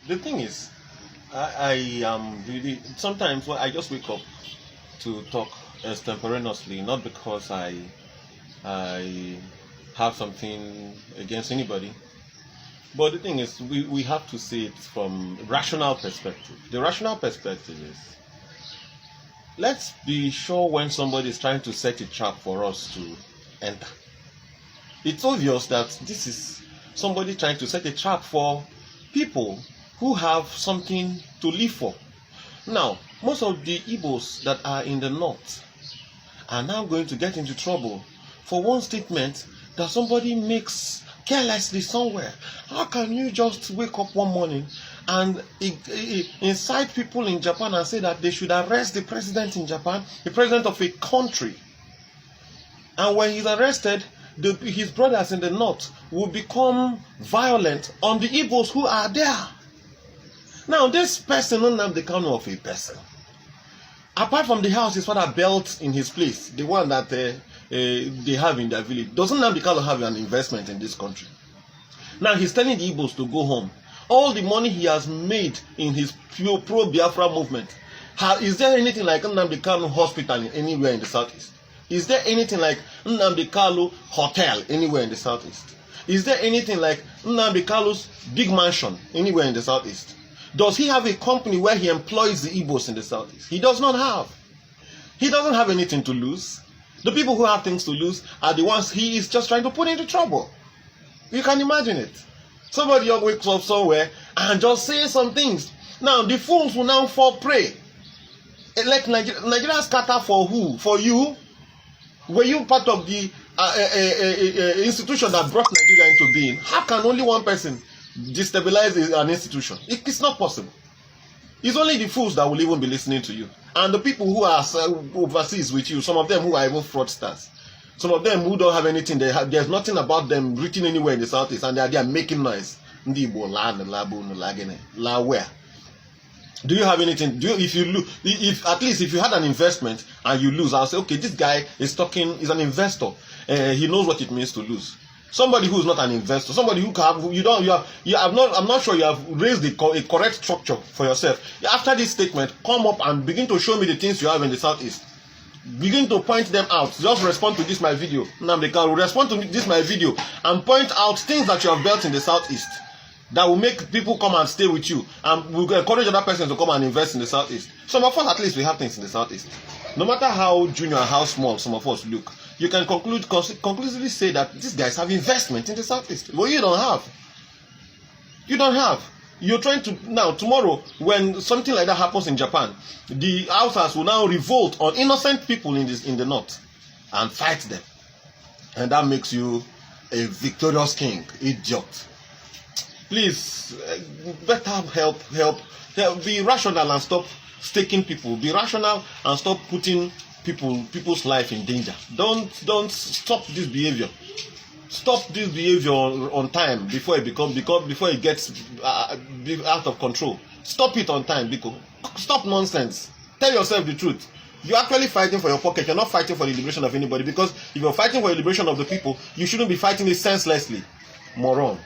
The thing is, I am really sometimes when I just wake up to talk extemporaneously, not because I have something against anybody. But the thing is, we have to see it from rational perspective. The rational perspective is, let's be sure when somebody is trying to set a trap for us to enter. It's obvious that this is somebody trying to set a trap for people who have something to live for. Now, most of the Igbos that are in the north are now going to get into trouble for one statement that somebody makes carelessly somewhere. How can you just wake up one morning and incite people in Japan and say that they should arrest the president in Japan, the president of a country? And when he's arrested, his brothers in the north will become violent on the Igbos who are there. Now, this person, Nnamdi Kanu of a person, apart from the house his father built in his place, the one that they have in their village, doesn't Nnamdi Kanu have an investment in this country? Now, he's telling the Igbos to go home. All the money he has made in his pro-Biafra movement, is there anything like Nnamdi Kanu hospital anywhere in the southeast? Is there anything like Nnamdi Kanu hotel anywhere in the southeast? Is there anything like Nnamdi Kanu's big mansion anywhere in the southeast? Does he have a company where he employs the Igbos in the southeast? He does not have. He doesn't have anything to lose. The people who have things to lose are the ones he is just trying to put into trouble. You can imagine it. Somebody wakes up somewhere and just says some things. Now, the fools will now fall prey. Like Nigeria scatter for who? For you? Were you part of the institution that brought Nigeria into being? How can only one person destabilize an institution? It's not possible. It's only the fools that will even be listening to you. And the people who are overseas with you, some of them who are even fraudsters, some of them who don't have anything, there's nothing about them written anywhere in the southeast, and they are making noise. Ndi Igbo Ndo, la where? Do you have anything? If you had an investment and you lose, I'll say, okay, this guy is an investor. He knows what it means to lose. Somebody who is not an investor, somebody who I'm not sure you have raised a correct structure for yourself. After this statement, come up and begin to show me the things you have in the southeast. Begin to point them out. Just respond to this my video. Nnamdi Kanu, respond to this my video and point out things that you have built in the southeast that will make people come and stay with you, and will encourage other persons to come and invest in the southeast. Some of us, at least, we have things in the southeast. No matter how junior and how small some of us look, you can conclusively say that these guys have investment in the southeast. Well, you don't have. You don't have. You're trying to now. Tomorrow, when something like that happens in Japan, the outsiders will now revolt on innocent people in the north and fight them, and that makes you a victorious king, idiot. Please, better help. Be rational and stop staking people. Be rational and stop putting people's life in danger. Don't stop this behavior. Stop this behavior on time before it gets out of control. Stop it on time, because stop nonsense. Tell yourself the truth. You're actually fighting for your pocket. You're not fighting for the liberation of anybody, because if you're fighting for the liberation of the people, you shouldn't be fighting it senselessly. Moron.